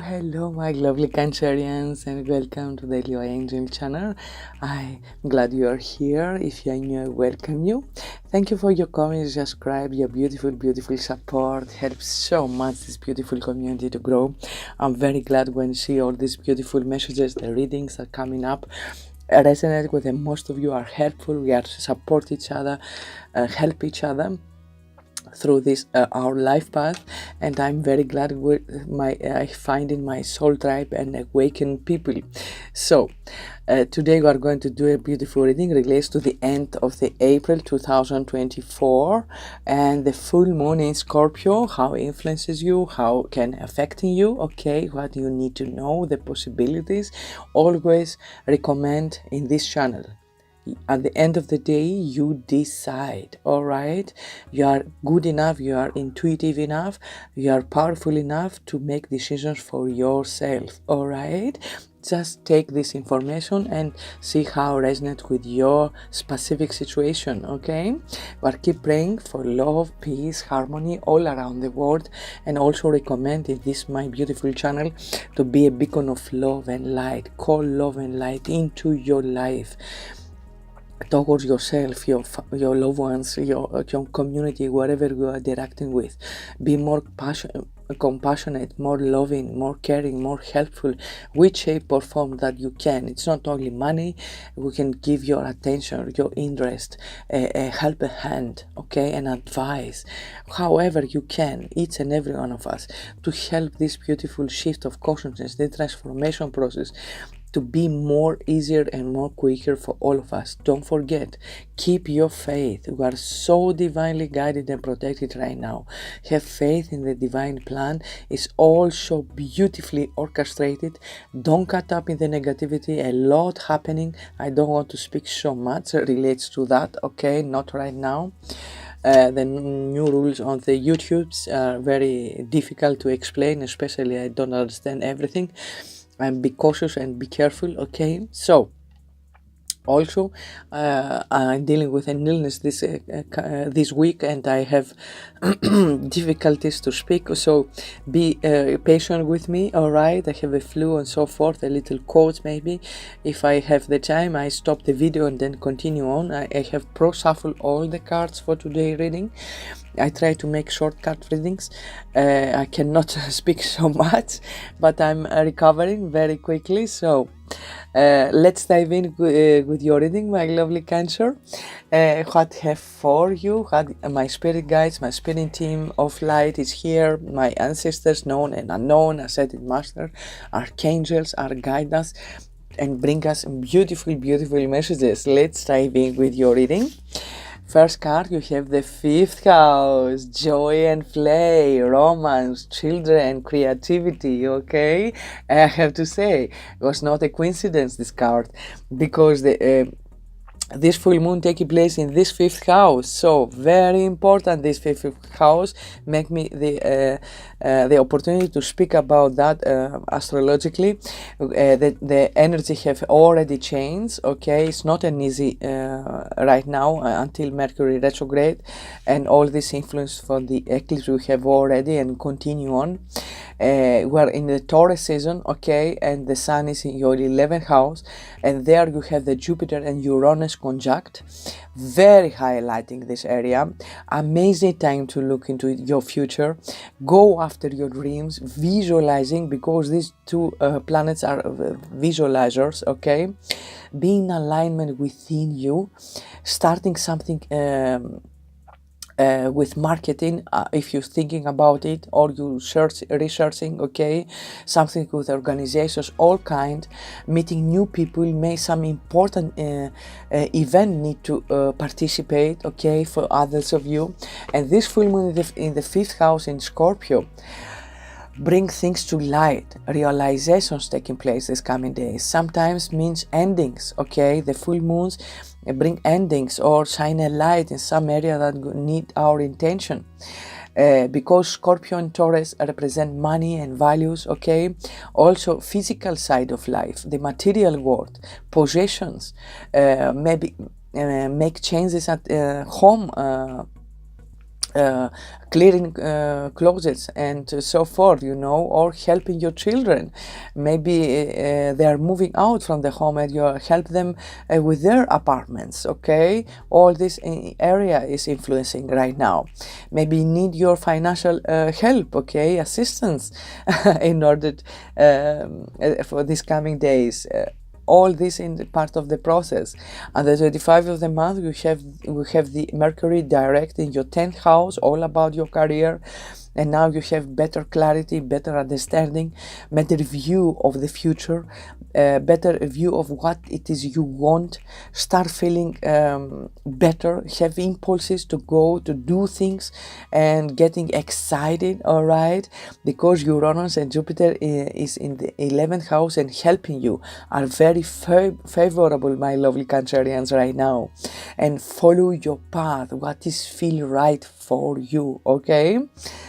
Hello, my lovely Cancerians, and welcome to the leoangel channel. I'm glad you are here. If you are new, I welcome you. Thank you for your comments, subscribe, your beautiful support helps so much this beautiful community to grow. I'm very glad when I see all these beautiful messages, the readings are coming up. I resonate with them. Most of you are helpful. We are support each other, help each other through this our life path, and I'm very glad with I find in my soul tribe and awaken people. So today we are going to do a beautiful reading relates to the end of the April 2024 and the full moon in Scorpio, how it influences you, how can affecting you, okay, what you need to know, the possibilities. Always recommend in this channel, at the end of the day you decide. All right, you are good enough, you are intuitive enough, you are powerful enough to make decisions for yourself. All right, just take this information and see how it resonates with your specific situation. Okay, but keep praying for love, peace, harmony all around the world, and also recommend in this my beautiful channel to be a beacon of love and light. Call love and light into your life, towards yourself, your loved ones, your community, wherever you are interacting with. Be more compassionate, more loving, more caring, more helpful, which shape or form that you can. It's not only money. We can give your attention, your interest, a helping hand, okay, and advice, however you can, each and every one of us, to help this beautiful shift of consciousness, the transformation process, to be more easier and more quicker for all of us. Don't forget, keep your faith. We are so divinely guided and protected right now. Have faith in the divine plan. It's all so beautifully orchestrated. Don't cut up in the negativity. A lot happening. I don't want to speak so much relates to that, okay, not right now. The new rules on the YouTubes are very difficult to explain, especially I don't understand everything. And be cautious and be careful, okay? So also I'm dealing with an illness this week, and I have difficulties to speak, so be patient with me. All right, I have a flu and so forth, a little cold. Maybe if I have the time I stop the video and then continue on. I have shuffled all the cards for today reading. I try to make shortcut readings. I cannot speak so much, but I'm recovering very quickly. So let's dive in with your reading, my lovely Cancer. What I have for you, my spirit guides, my spirit team of light is here. My ancestors, known and unknown, ascended master, archangels are guide us and bring us beautiful messages. Let's dive in with your reading. First card, you have the 5th house, joy and play, romance, children, creativity, okay? I have to say, it was not a coincidence, this card, because this full moon taking place in this 5th house, so very important. This 5th house make me the opportunity to speak about that astrologically. The energy have already changed, okay? It's not an easy right now until Mercury retrograde and all this influence from the eclipse we have already and continue on. We are in the Taurus season, okay, and the sun is in your 11th house, and there you have the Jupiter and Uranus conjunct, very highlighting this area. Amazing time to look into your future, go after your dreams, visualizing, because these two planets are visualizers, okay? Be in alignment within you, starting something with marketing, if you're thinking about it, or you researching, okay, something with organizations, all kind, meeting new people, may some important event need to participate, okay, for others of you. And this full moon in the 5th house in Scorpio bring things to light, realizations taking place this coming days. Sometimes means endings, okay? The full moons bring endings or shine a light in some area that need our intention. Because Scorpio and Taurus represent money and values, okay? Also physical side of life, the material world, possessions, maybe make changes at home, uh, clearing closets and so forth, you know, or helping your children. Maybe they are moving out from the home and you help them with their apartments. Okay, all this area is influencing right now. Maybe you need your financial help, okay, assistance in order for these coming days. All this in the part of the process. On the 25th of the month, we have the Mercury direct in your 10th house, all about your career. And now you have better clarity, better understanding, better view of the future, better view of what it is you want. Start feeling better, have impulses to go to do things and getting excited, all right? Because Uranus and Jupiter is in the 11th house and helping you, are very favorable, my lovely Cancerians, right now. And follow your path, what is feel right for you, okay?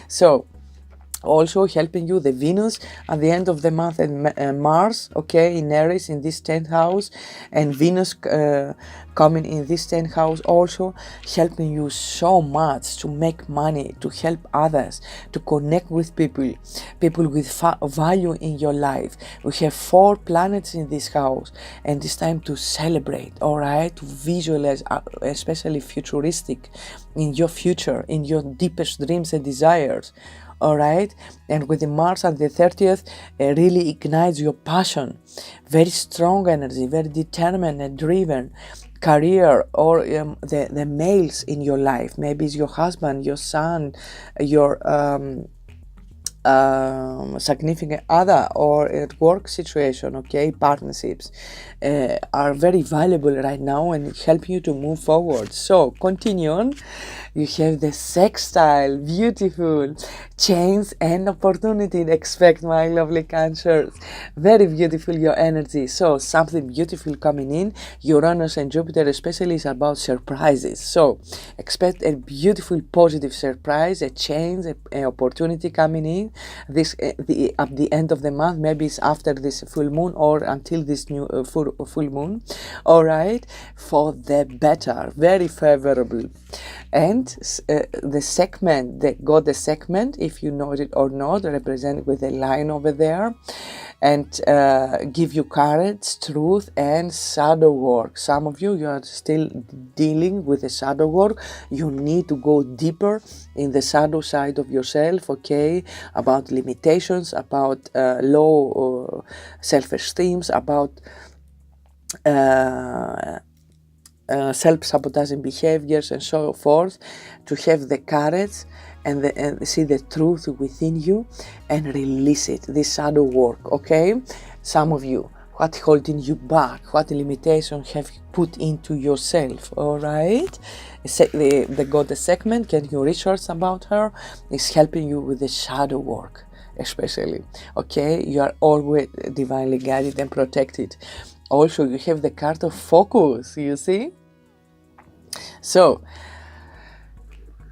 So also helping you the Venus at the end of the month and Mars, okay, in Aries in this 10th house, and Venus coming in this 10th house also helping you so much to make money, to help others, to connect with people with value in your life. We have 4 planets in this house and it's time to celebrate, all right, to visualize, especially futuristic in your future, in your deepest dreams and desires. All right, and with the Mars at the 30th, really ignites your passion, very strong energy, very determined and driven career, or the males in your life. Maybe it's your husband, your son, your significant other, or at work situation, okay, partnerships are very valuable right now and help you to move forward. So continue on. You have the sextile, beautiful, chance and opportunity. Expect, my lovely Cancers. Very beautiful your energy. So something beautiful coming in. Uranus and Jupiter especially is about surprises. So expect a beautiful positive surprise, a change, an opportunity coming in. This at the end of the month, maybe it's after this full moon or until this new full moon. All right, for the better, very favorable. And the segment, the segment, if you know it or not, represent with a line over there, and give you courage, truth, and shadow work. Some of you are still dealing with the shadow work. You need to go deeper in the shadow side of yourself, okay, about limitations, about low self-esteem, about self-sabotaging behaviors and so forth, to have the courage and see the truth within you and release it, this shadow work, okay? Some of you, what holding you back, what limitations have you put into yourself, all right? The goddess segment, can you research about her, is helping you with the shadow work especially, okay? You are always divinely guided and protected. Also, you have the card of focus, you see? So,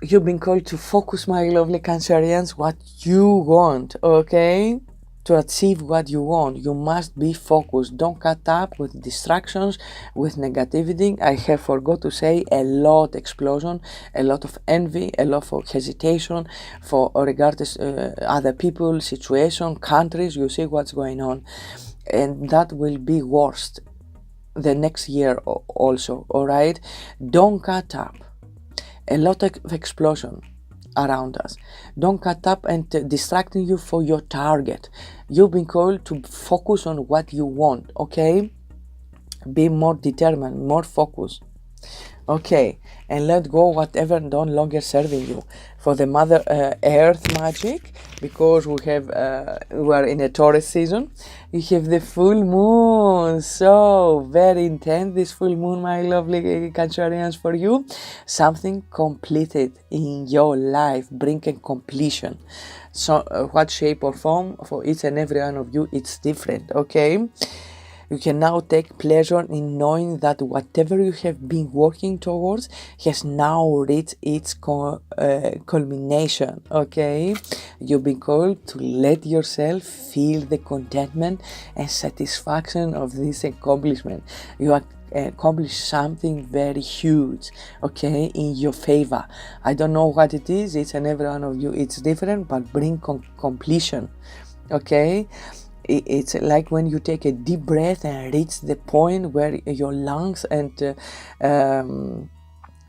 you've been called to focus, my lovely Cancerians, what you want, okay? To achieve what you want, you must be focused. Don't cut up with distractions, with negativity. I have forgot to say a lot explosion, a lot of envy, a lot of hesitation for regardless other people, situation, countries. You see what's going on. And that will be worst the next year also, all right? Don't cut up. A lot of explosion around us. Don't cut up and distracting you for your target. You've been called to focus on what you want, okay? Be more determined, more focused. Okay, and let go whatever no longer serving you. For the Mother Earth magic, because we are in a Taurus season, you have the full moon. So very intense this full moon, my lovely Cancerians, for you. Something completed in your life, bringing completion. So what shape or form, for each and every one of you, it's different, okay? You can now take pleasure in knowing that whatever you have been working towards has now reached its culmination, okay? You've been called to let yourself feel the contentment and satisfaction of this accomplishment. You are accomplish something very huge, okay, in your favor. I don't know what it is. Each and every one of you, it's different, but bring completion, okay. It's like when you take a deep breath and reach the point where your lungs and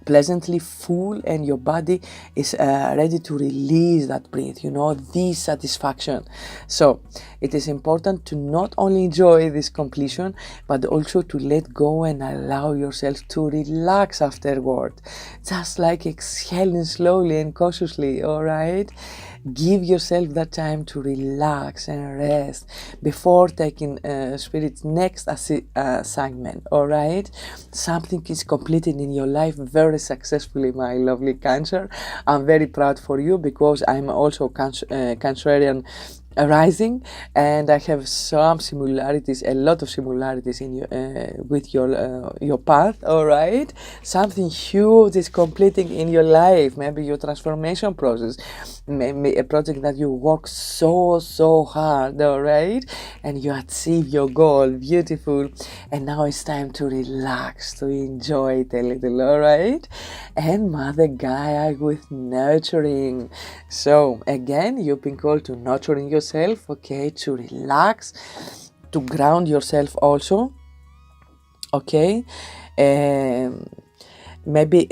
pleasantly full and your body is ready to release that breath, you know, this satisfaction. So it is important to not only enjoy this completion, but also to let go and allow yourself to relax afterward, just like exhaling slowly and cautiously. All right, give yourself that time to relax and rest before taking spirit's next assignment. All right, something is completed in your life very successfully, my lovely Cancer. I'm very proud for you, because I'm also Cancerian rising, and I have some similarities, a lot of similarities in your with your path. All right, something huge is completing in your life, maybe your transformation process, maybe a project that you work so hard, all right, and you achieve your goal. Beautiful. And now it's time to relax, to enjoy it a little. All right, and Mother Gaia with nurturing. So again, you've been called to nurturing yourself, okay, to relax, to ground yourself also, okay. Maybe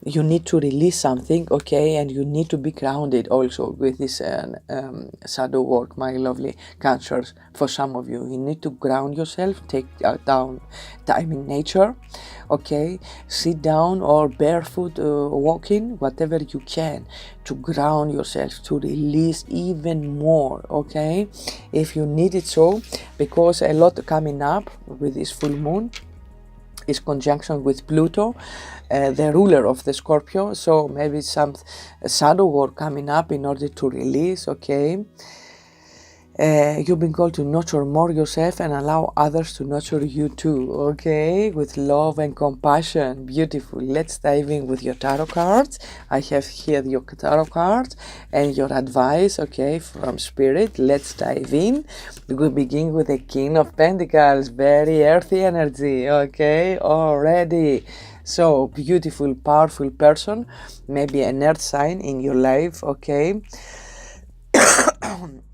you need to release something, okay, and you need to be grounded also with this shadow work, my lovely Cancers. For some of you, you need to ground yourself, take down time in nature, okay, sit down or barefoot walking, whatever you can, to ground yourself, to release even more, okay, if you need it. So because a lot coming up with this full moon is conjunction with Pluto, the ruler of the Scorpio. So maybe some shadow work coming up in order to release, okay. You've been called to nurture more yourself and allow others to nurture you too, okay, with love and compassion. Beautiful. Let's dive in with your tarot cards. I have here your tarot cards and your advice, okay, from Spirit. Let's dive in. We begin with the King of Pentacles, very earthy energy, okay, already. So beautiful, powerful person, maybe an earth sign in your life, okay.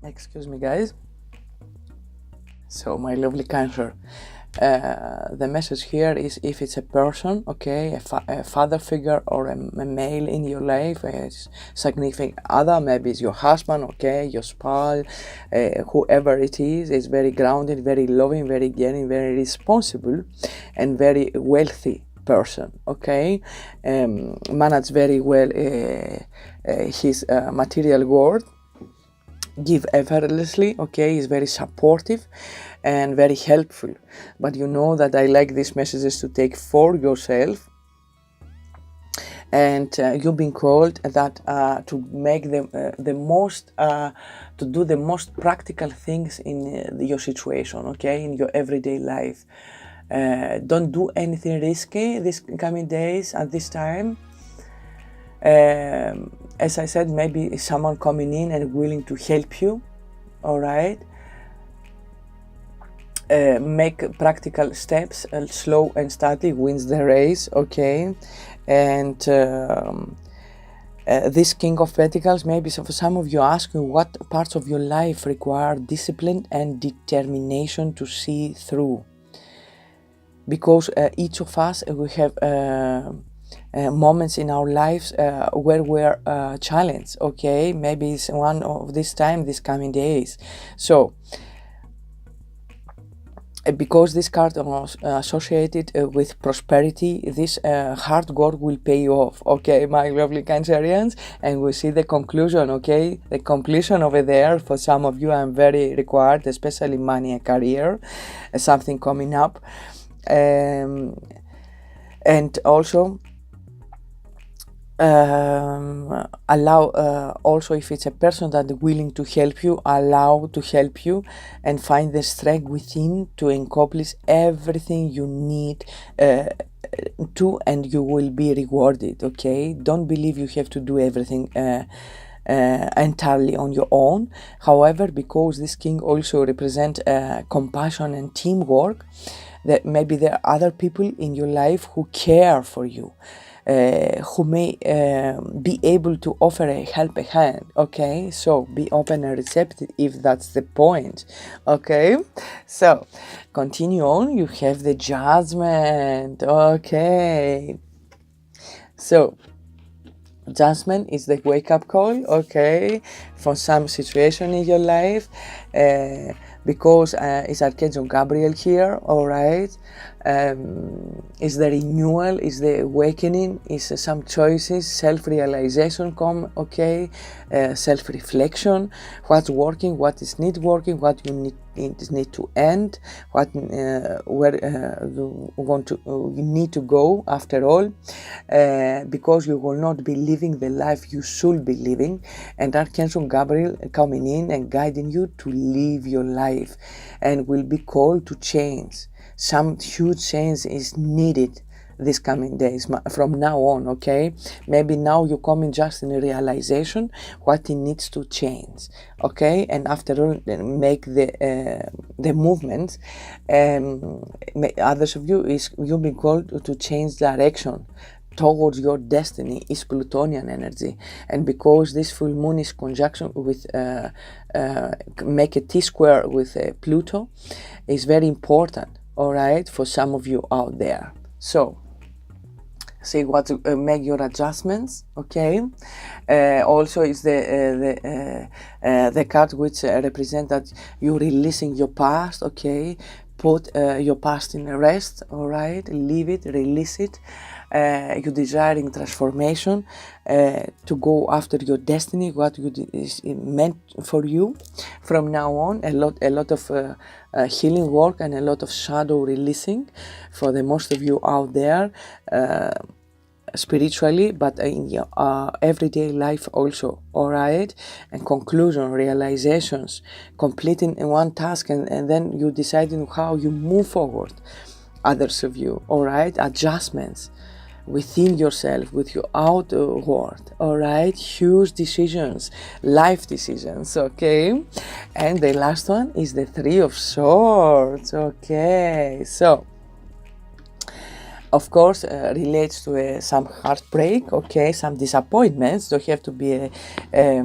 Excuse me, guys. So my lovely Cancer, the message here is, if it's a person, okay, a father figure or a male in your life, a significant other, maybe it's your husband, okay, your spouse, whoever it is very grounded, very loving, very caring, very responsible, and very wealthy person, okay. Manage very well his material world, give effortlessly, okay, is very supportive and very helpful. But you know that I like these messages to take for yourself, and you've been called that to make the most to do the most practical things in your situation, okay, in your everyday life. Don't do anything risky this coming days at this time. As I said, maybe someone coming in and willing to help you, all right. Make practical steps, slow and steady wins the race, okay. And this King of Pentacles, maybe for some of you asking what parts of your life require discipline and determination to see through, because each of us, we have moments in our lives where we're challenged, okay. Maybe it's one of this time, these coming days. So because this card was associated with prosperity, this hard work will pay off, okay, my lovely Cancerians. And we see the conclusion, okay, the completion over there. For some of you, I'm very required, especially money and career, something coming up, and also allow, also if it's a person that is willing to help you, allow to help you and find the strength within to accomplish everything you need to, and you will be rewarded, okay. Don't believe you have to do everything entirely on your own. However, because this king also represents compassion and teamwork, that maybe there are other people in your life who care for you, who may be able to offer a helping hand. Okay, so be open and receptive if that's the point. Okay, so continue on. You have the Judgment. Okay, so Judgment is the wake-up call, okay, for some situation in your life, because it's Archangel Gabriel here, all right. Is the renewal, is the awakening, is some choices, self-realization come, okay, self-reflection, what's working, what is not working, what you need to end, what where you need to go after all, because you will not be living the life you should be living, and Archangel Gabriel coming in and guiding you to live your life, and will be called to change. Some huge change is needed this coming days from now on, okay. Maybe now you come in just in a realization what it needs to change, okay, and after all make the movements. Others of you is you've been called to change direction towards your destiny, is Plutonian energy, and because this full moon is conjunction with make a T-square with Pluto, is very important, all right, for some of you out there. So see what to make your adjustments, okay. Also is the card which represent that you're releasing your past, okay. Put your past in rest, all right, leave it, release it. You're desiring transformation, to go after your destiny, what is meant for you from now on. A lot of healing work and a lot of shadow releasing for the most of you out there, spiritually, but in your everyday life also, all right. And conclusion, realizations, completing one task, and then you deciding how you move forward. Others of you, all right, adjustments within yourself, with your outward, all right, huge decisions, life decisions, okay. And the last one is the Three of Swords, okay. So of course relates to some heartbreak, okay, some disappointments. Don't have to be a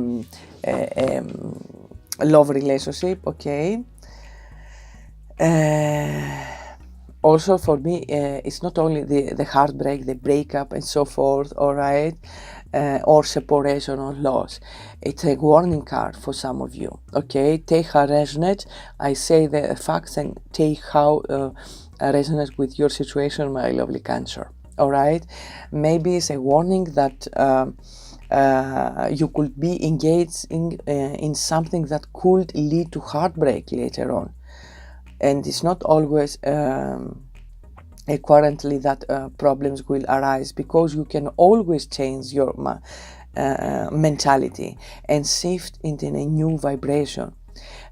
love relationship, okay. Also for me, it's not only the heartbreak, the breakup and so forth, all right, or separation or loss. It's a warning card for some of you, okay. Take how resonates. I say the facts and take how resonates with your situation, my lovely Cancer, all right. Maybe it's a warning that you could be engaged in something that could lead to heartbreak later on. And it's not always currently that problems will arise, because you can always change your mentality and shift into a new vibration.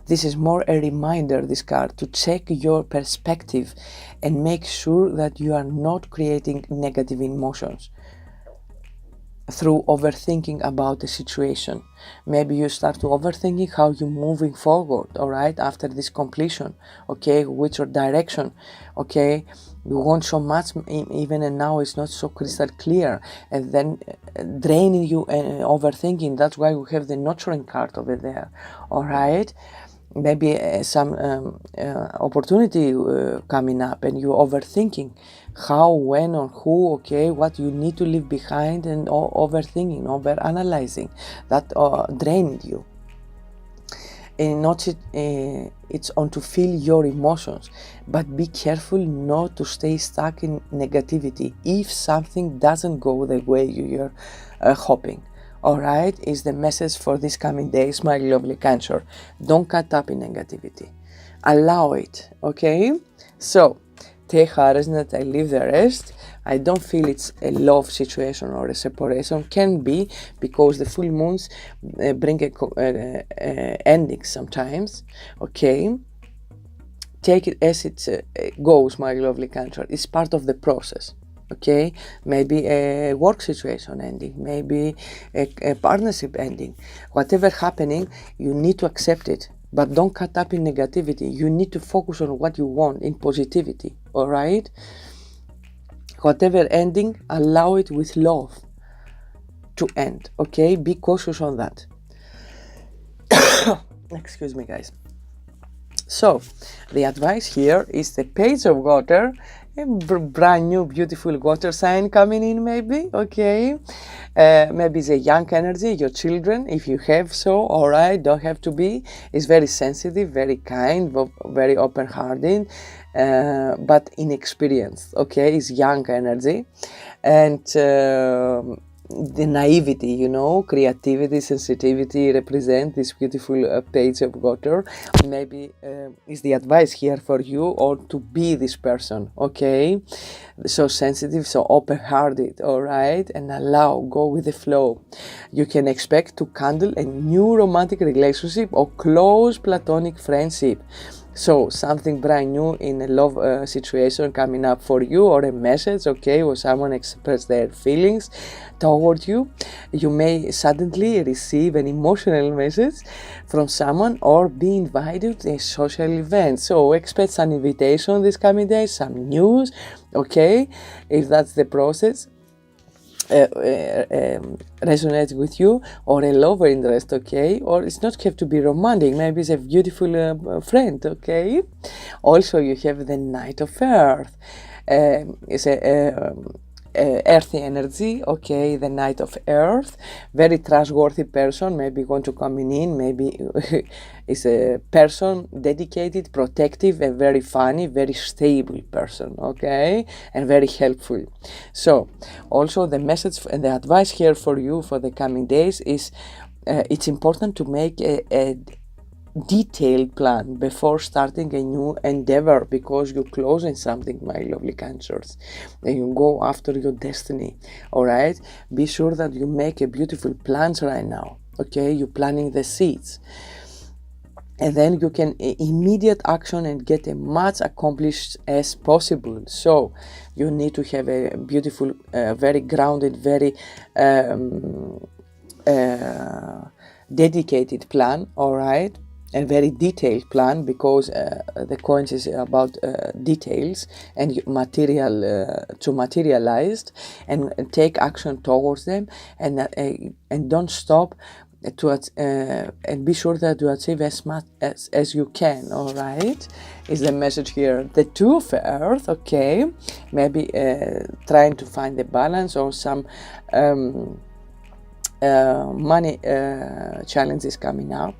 This is more a reminder, this card, to check your perspective and make sure that you are not creating negative emotions through overthinking about the situation. Maybe you start to overthinking how you're moving forward, all right, after this completion, okay, which direction, okay. You want so much, even and now it's not so crystal clear, and then draining you and overthinking. That's why we have the nurturing card over there, all right. Maybe some opportunity coming up, and you're overthinking how, when, or who, okay, what you need to leave behind, and overthinking, overanalyzing, that drained you. And not it's on to feel your emotions, but be careful not to stay stuck in negativity if something doesn't go the way you're hoping. All right, is the message for these coming days, my lovely Cancer. Don't cut up in negativity. Allow it, okay? So, take harassment, I leave the rest. I don't feel it's a love situation or a separation. Can be, because the full moons bring a ending sometimes, okay? Take it as it goes, my lovely Cancer. It's part of the process, okay? Maybe a work situation ending, maybe a partnership ending. Whatever happening, you need to accept it, but don't cut up in negativity. You need to focus on what you want in positivity, all right? Whatever ending, allow it with love to end, okay? Be cautious on that. Excuse me, guys. So the advice here is the Page of Water, a brand new beautiful water sign coming in, maybe, okay? Maybe it's a young energy, your children, if you have so, all right, don't have to be. It's very sensitive, very kind, very open-hearted, but inexperienced, okay? It's young energy, and the naivety, you know, creativity, sensitivity represent this beautiful Page of Water. Maybe is the advice here for you, or to be this person, okay? So sensitive, so open-hearted, all right? And allow, go with the flow. You can expect to handle a new romantic relationship or close platonic friendship. So something brand new in a love situation coming up for you, or a message, okay, or someone express their feelings toward you. You may suddenly receive an emotional message from someone, or be invited to a social event. So expect some invitation this coming days, some news, okay, if that's the process. Resonate with you, or a lover interest, okay, or it's not have to be romantic, maybe it's a beautiful friend, okay. Also you have the Knight of Earth, it's a earthy energy, okay, the Knight of Earth, very trustworthy person, maybe want to come in, maybe is a person dedicated, protective, and very funny, very stable person, okay, and very helpful. So also the message and the advice here for you for the coming days is it's important to make a detailed plan before starting a new endeavor, because you're closing something, my lovely Cancers, and you go after your destiny, all right? Be sure that you make a beautiful plans right now, okay? You're planting the seeds, and then you can immediate action and get as much accomplished as possible. So you need to have a beautiful, very grounded, very dedicated plan, all right? A very detailed plan, because the coins is about details and material to materialized, and take action towards them, and don't stop to and be sure that you achieve as much as you can, all right? Is the message here. The Two of Earth, okay, maybe trying to find the balance, or some money challenges coming up.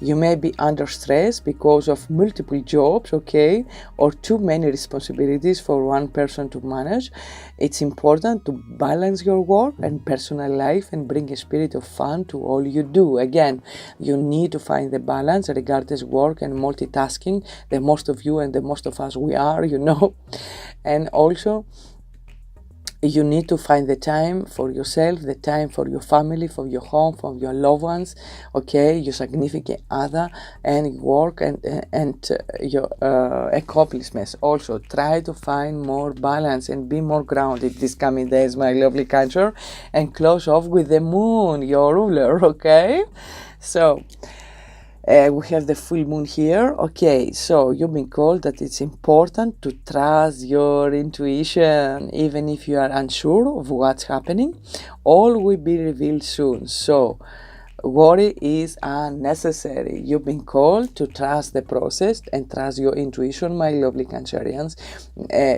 You may be under stress because of multiple jobs, okay, or too many responsibilities for one person to manage. It's important to balance your work and personal life and bring a spirit of fun to all you do. Again, you need to find the balance regardless work and multitasking, the most of you and the most of us we are, you know. And also you need to find the time for yourself, the time for your family, for your home, for your loved ones, okay, your significant other, and work, and your accomplishments. Also, try to find more balance and be more grounded these coming days, my lovely Cancer, and close off with the moon, your ruler, okay? So we have the full moon here, okay, so you've been called that it's important to trust your intuition, even if you are unsure of what's happening. All will be revealed soon, so worry is unnecessary. You've been called to trust the process and trust your intuition, my lovely Cancerians.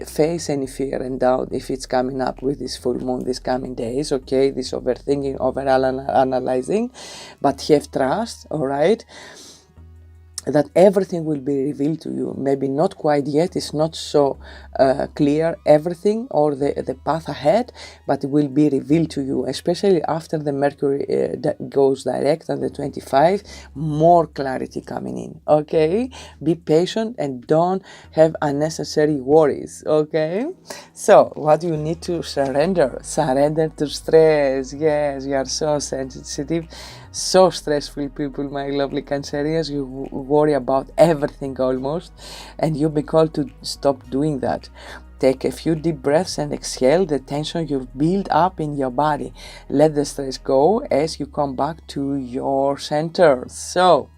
Face any fear and doubt if it's coming up with this full moon these coming days, okay, this overthinking, analyzing, but have trust, all right, that everything will be revealed to you. Maybe not quite yet, it's not so clear everything, or the path ahead, but it will be revealed to you, especially after the Mercury that goes direct on the 25, more clarity coming in, okay? Be patient and don't have unnecessary worries, okay? So what you need to surrender to stress. Yes, you are so sensitive, so stressful people, my lovely Cancerians. You worry about everything almost, and you'll be called to stop doing that. Take a few deep breaths and exhale the tension you've built up in your body. Let the stress go as you come back to your center. So,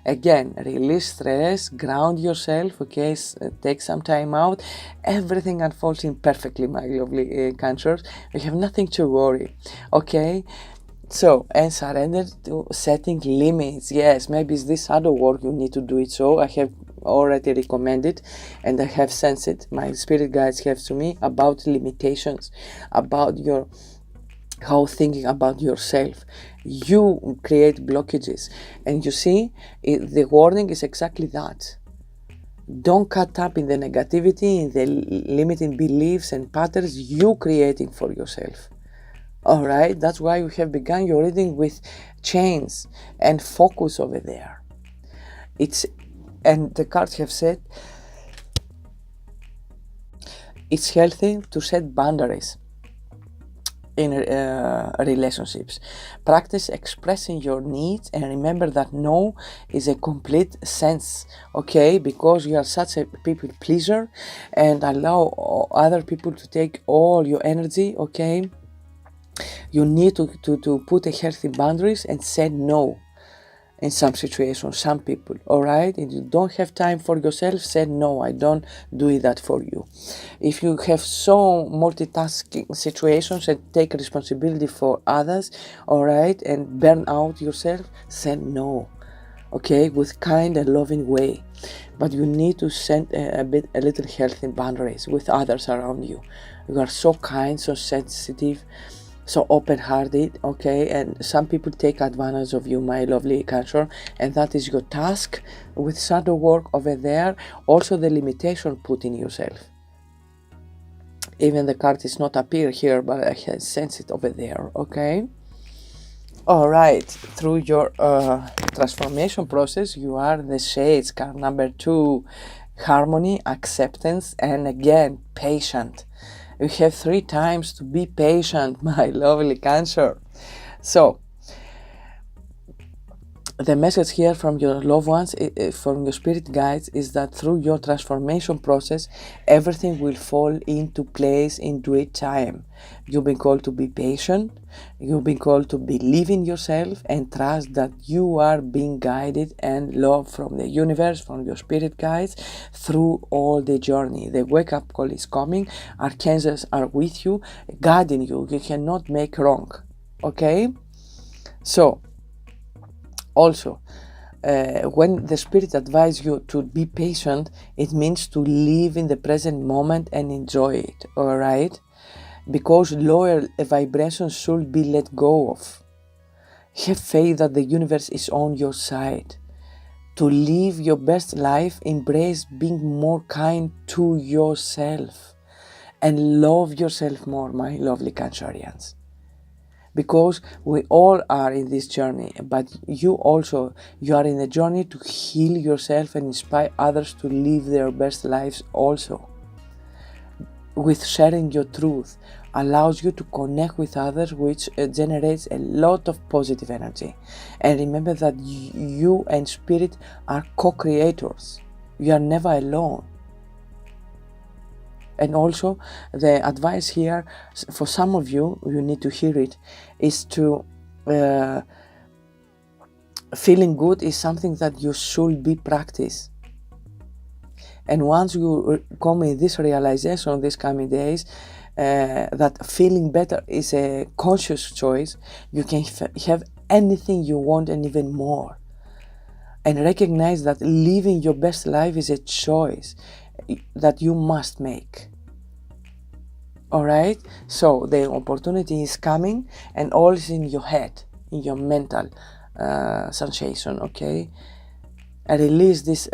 again, release stress, ground yourself, okay, take some time out. Everything unfolds in perfectly, my lovely Cancers. You have nothing to worry, okay? So, and surrender to setting limits. Yes, maybe it's this shadow work you need to do it. So I have already recommended and I have sensed it. My spirit guides have to me about limitations, about your how thinking about yourself. You create blockages, and you see, the warning is exactly that. Don't cut up in the negativity, in the limiting beliefs and patterns you creating for yourself. Alright, that's why we have begun your reading with chains and focus over there. And the cards have said it's healthy to set boundaries in relationships. Practice expressing your needs and remember that no is a complete sense, okay? Because you are such a people pleaser and allow other people to take all your energy, okay? You need to put a healthy boundaries and say no in some situations, some people, alright? If you don't have time for yourself, say no, I don't do that for you. If you have so multitasking situations and take responsibility for others, alright, and burn out yourself, say no, okay, with kind and loving way. But you need to set a little healthy boundaries with others around you. You are so kind, so sensitive, so open-hearted, okay, and some people take advantage of you, my lovely Cancer, and that is your task with shadow work over there. Also the limitation put in yourself. Even the card is not appear here, but I can sense it over there, okay? All right, through your transformation process, you are the Shades card number 2, harmony, acceptance, and again, patient. You have 3 times to be patient, my lovely Cancer. So, the message here from your loved ones, from your spirit guides, is that through your transformation process, everything will fall into place in due time. You've been called to be patient. You've been called to believe in yourself and trust that you are being guided and loved from the universe, from your spirit guides, through all the journey. The wake-up call is coming. Archangels are with you, guiding you. You cannot make wrong. Okay? So, also, when the spirit advises you to be patient, it means to live in the present moment and enjoy it, alright? Because lower vibrations should be let go of. Have faith that the universe is on your side. To live your best life, embrace being more kind to yourself and love yourself more, my lovely Cancerians. Because we all are in this journey, but you are in the journey to heal yourself and inspire others to live their best lives also. With sharing your truth allows you to connect with others, which generates a lot of positive energy. And remember that you and spirit are co-creators. You are never alone. And also, the advice here, for some of you, you need to hear it, is to feeling good is something that you should be practice. And once you come in this realization these coming days, that feeling better is a conscious choice, you can have anything you want and even more. And recognize that living your best life is a choice that you must make. Alright? So the opportunity is coming and all is in your head, in your mental sensation, okay? And release this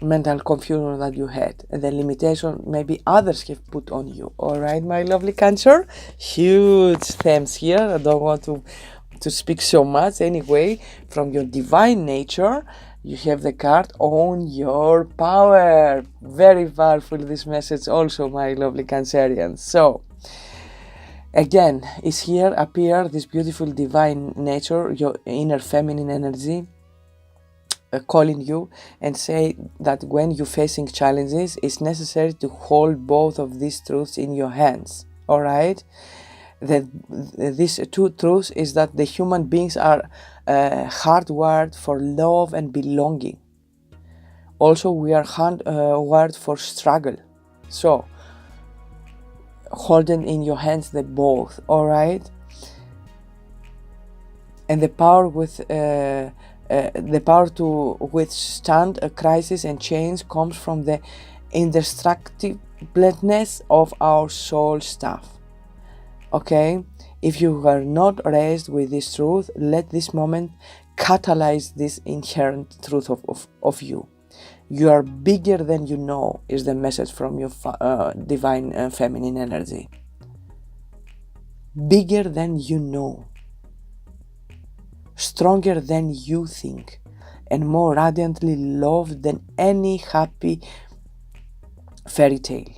mental confusion that you had and the limitation maybe others have put on you. Alright, my lovely Cancer? Huge thanks here. I don't want to speak so much. Anyway, from your divine nature, you have the card Own Your Power. Very powerful, this message also, my lovely Cancerians. So, again, is here appear this beautiful divine nature, your inner feminine energy, calling you and say that when you're facing challenges, it's necessary to hold both of these truths in your hands. All right, these two truths is that the human beings are hardwired for love and belonging. Also, we are hardwired for struggle. So holding in your hands the both. All right, and the power to withstand a crisis and change comes from the indestructibleness of our soul stuff. Okay, if you are not raised with this truth, let this moment catalyze this inherent truth of you. You are bigger than you know is the message from your divine feminine energy. Bigger than you know, stronger than you think, and more radiantly loved than any happy fairy tale.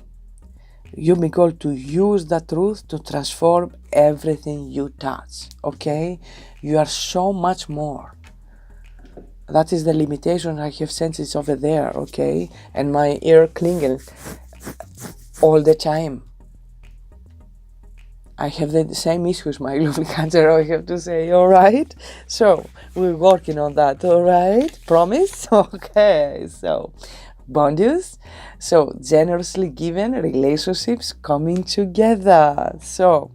You've been called to use that truth to transform everything you touch. Okay, you are so much more. That is the limitation I have sensed. It's over there. Okay, and my ear clinging all the time. I have the same issues, my lovely Cancer, I have to say. All right, so we're working on that. All right, promise. Okay, so bonus, so generously given relationships coming together. So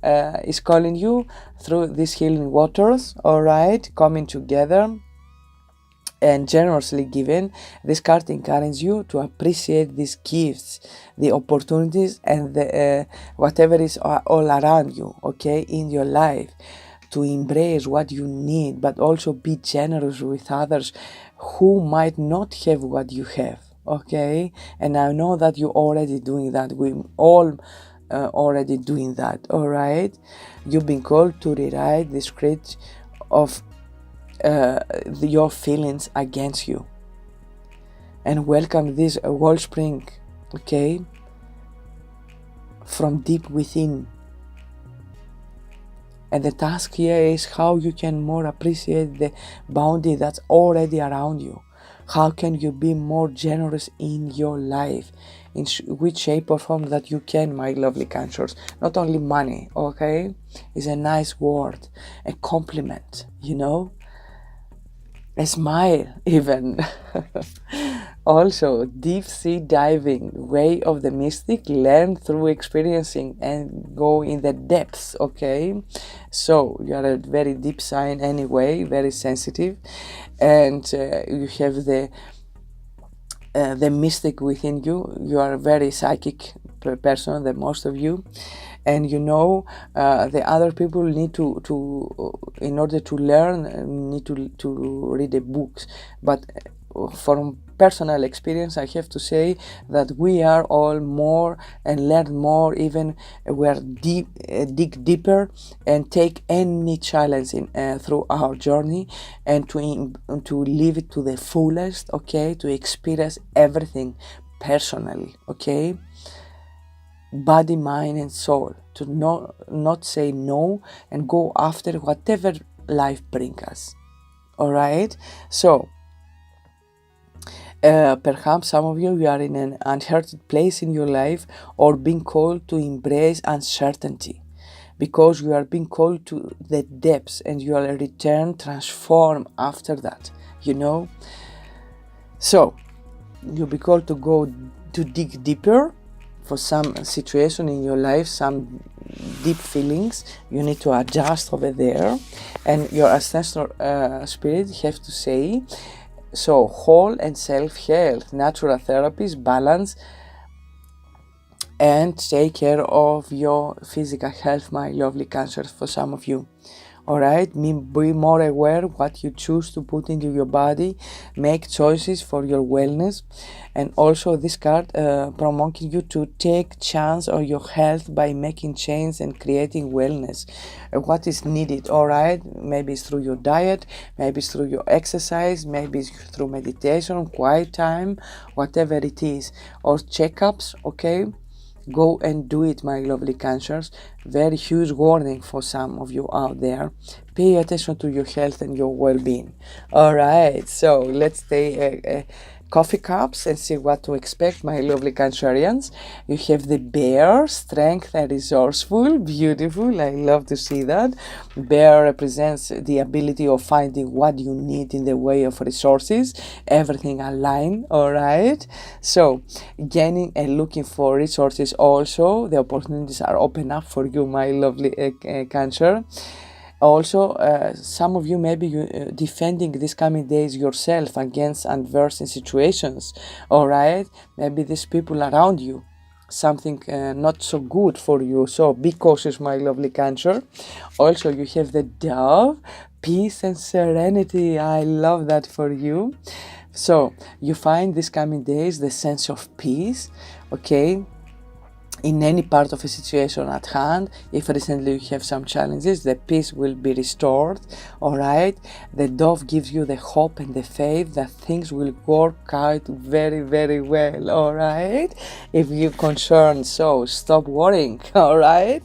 it's calling you through these healing waters. All right, coming together and generously given. This card encourages you to appreciate these gifts, the opportunities, and the whatever is all around you, okay, in your life, to embrace what you need, but also be generous with others who might not have what you have. Okay, and I know that you're already doing that. We all already doing that. All right, you've been called to rewrite the script of your feelings against you and welcome this wellspring, okay, from deep within. And the task here is how you can more appreciate the bounty that's already around you. How can you be more generous in your life? In which shape or form that you can, my lovely Cancers. Not only money, okay? It's a nice word, a compliment, you know? A smile even. Also, deep sea diving, way of the mystic, learn through experiencing and go in the depths, okay? So you are a very deep sign anyway, very sensitive, and you have the mystic within you. You are a very psychic person, the most of you. And you know, the other people need to in order to learn, need to read the books. But from personal experience, I have to say that we are all more and learn more, even we are dig deeper and take any challenge in through our journey, and to live it to the fullest, okay, to experience everything personally, okay, body, mind, and soul, to not say no and go after whatever life brings us. All right, so perhaps some of you are in an uncertain place in your life, or being called to embrace uncertainty, because you are being called to the depths, and you will return transform after that, you know. So you'll be called to go to dig deeper for some situation in your life, some deep feelings you need to adjust over there, and your ancestral spirit have to say, so whole and self-health, natural therapies, balance, and take care of your physical health, my lovely Cancers, for some of you. All right, be more aware what you choose to put into your body, make choices for your wellness. And also this card promoting you to take chance of your health by making change and creating wellness, what is needed. All right, maybe it's through your diet, maybe it's through your exercise, maybe it's through meditation, quiet time, whatever it is, or checkups, okay, Go and do it, my lovely Cancers. Very huge warning for some of you out there. Pay attention to your health and your well-being. All right, so let's take coffee cups and see what to expect, my lovely Cancerians. You have the bear, strength and resourceful. Beautiful, I love to see that. Bear represents the ability of finding what you need in the way of resources, everything aligned. All right, so gaining and looking for resources, also the opportunities are open up for you, my lovely Cancer. Also, some of you may be defending these coming days yourself against adverse situations. All right, maybe these people around you, something not so good for you, so be cautious, my lovely Cancer. Also, you have the Dove, peace and serenity. I love that for you. So you find these coming days the sense of peace, okay, in any part of a situation at hand. If recently you have some challenges, the peace will be restored. All right, the Dove gives you the hope and the faith that things will work out very, very well. All right, if you're concerned, so stop worrying. All right.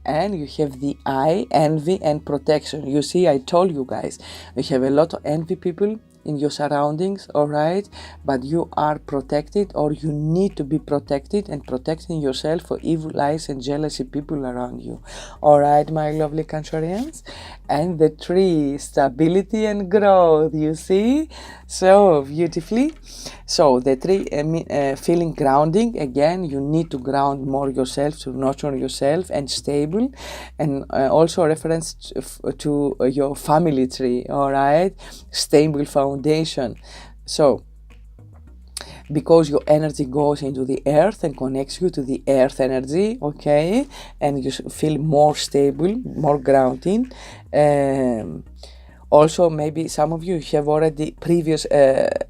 And you have the eye, envy and protection. You see, I told you guys, you have a lot of envy people in your surroundings, all right, but you are protected, or you need to be protected, and protecting yourself for evil eyes and jealousy people around you. All right, my lovely Cancerians. And the tree, stability and growth, you see, so beautifully. So the tree, feeling grounding. Again, you need to ground more yourself, to nurture yourself and stable, and also reference to your family tree. All right, stable foundation. So because your energy goes into the earth and connects you to the earth energy, okay, and you feel more stable, more grounding. Also, maybe some of you have already previous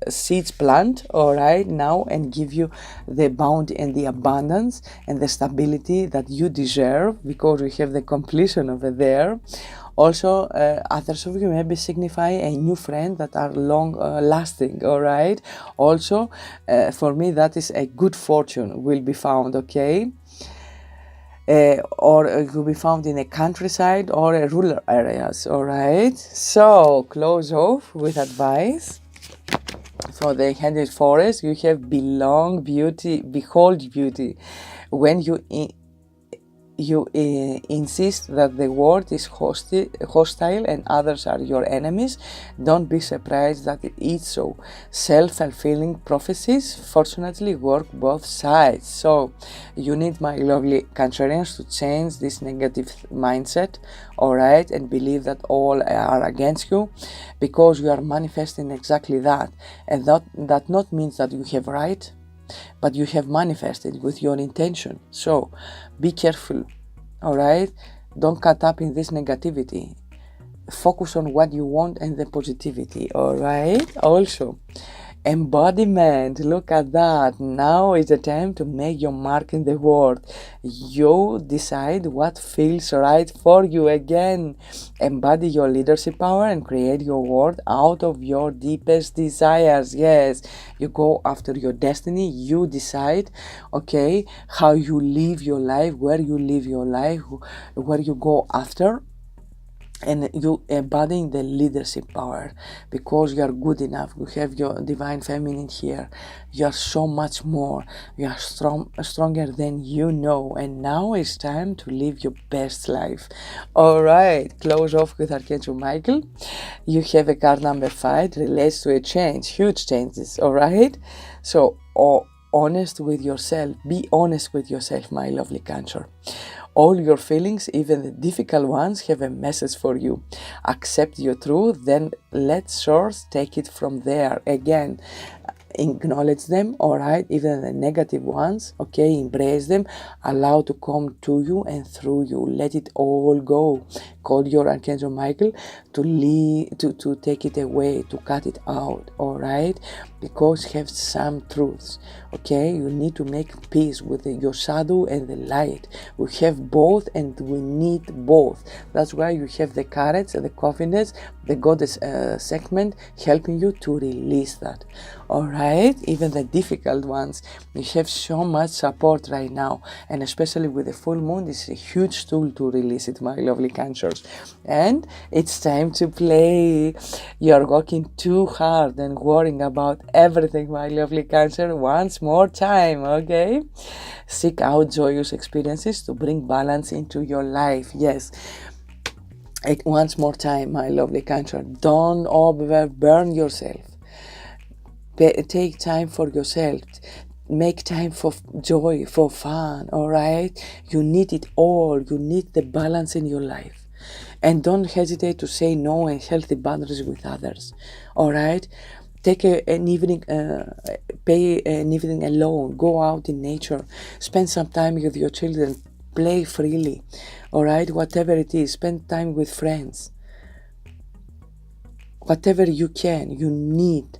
seeds planted, all right, now, and give you the bounty and the abundance and the stability that you deserve, because we have the completion over there. Also, others of you maybe signify a new friend that are long lasting, all right. Also, for me, that is a good fortune will be found, okay. Or it will be found in a countryside or a rural areas, all right. So close off with advice. For the Enchanted Forest, you have belong beauty, behold beauty. When you insist that the world is hostile and others are your enemies, don't be surprised that it is so. Self-fulfilling prophecies fortunately work both sides. So you need, my lovely Cancerians, to change this negative mindset, all right, and believe that all are against you, because you are manifesting exactly that. And that not means that you have right, but you have manifested with your intention. So be careful, all right. Don't cut up in this negativity. Focus on what you want and the positivity, all right. Also, embodiment, look at that. Now is the time to make your mark in the world. You decide what feels right for you. Again, embody your leadership power and create your world out of your deepest desires. Yes, you go after your destiny. You decide, okay, how you live your life, where you live your life, where you go after. And you embodying the leadership power, because you are good enough. You have your divine feminine here. You are so much more. You are stronger than you know. And now it's time to live your best life. All right, close off with Archangel Michael. You have a card number 5, relates to a change, huge changes. All right, so honest with yourself. Be honest with yourself, my lovely Cancer. All your feelings, even the difficult ones, have a message for you. Accept your truth, then let source take it from there. Again, acknowledge them, all right, even the negative ones, okay, embrace them, allow to come to you and through you. Let it all go. call your Archangel Michael to take it away, to cut it out, all right? Because have some truths, okay? You need to make peace with your shadow and the light. We have both and we need both. That's why you have the courage and the confidence, the goddess segment helping you to release that, all right? Even the difficult ones, you have so much support right now, and especially with the full moon, this is a huge tool to release it, my lovely Cancers. And it's time to play. You're working too hard and worrying about everything, my lovely Cancer. Once more time, okay? Seek out joyous experiences to bring balance into your life. Yes. Once more time, my lovely Cancer. Don't overburn yourself. Take time for yourself. Make time for joy, for fun, all right? You need it all. You need the balance in your life. And don't hesitate to say no and healthy boundaries with others, all right? Take an evening, pay an evening alone. Go out in nature. Spend some time with your children. Play freely, all right? Whatever it is, spend time with friends. Whatever you can, you need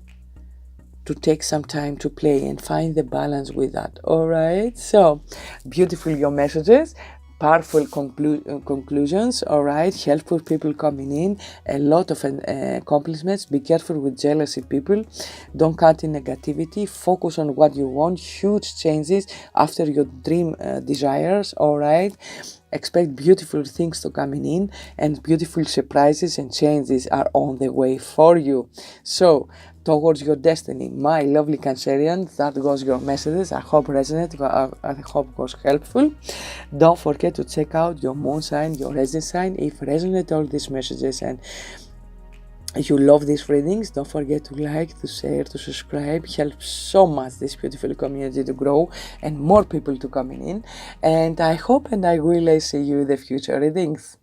to take some time to play and find the balance with that, all right? So beautiful, your messages, powerful conclusions, all right? Helpful people coming in, a lot of accomplishments. Be careful with jealousy people. Don't cut in negativity. Focus on what you want. Huge changes after your dream desires, all right? Expect beautiful things to coming in, and beautiful surprises and changes are on the way for you. So towards your destiny, my lovely Cancerian, that was your messages. I hope resonated. I hope was helpful. Don't forget to check out your moon sign, your rising sign. If resonate all these messages and you love these readings, don't forget to like, to share, to subscribe. Helps so much this beautiful community to grow and more people to coming in. And I hope and I will see you in the future readings.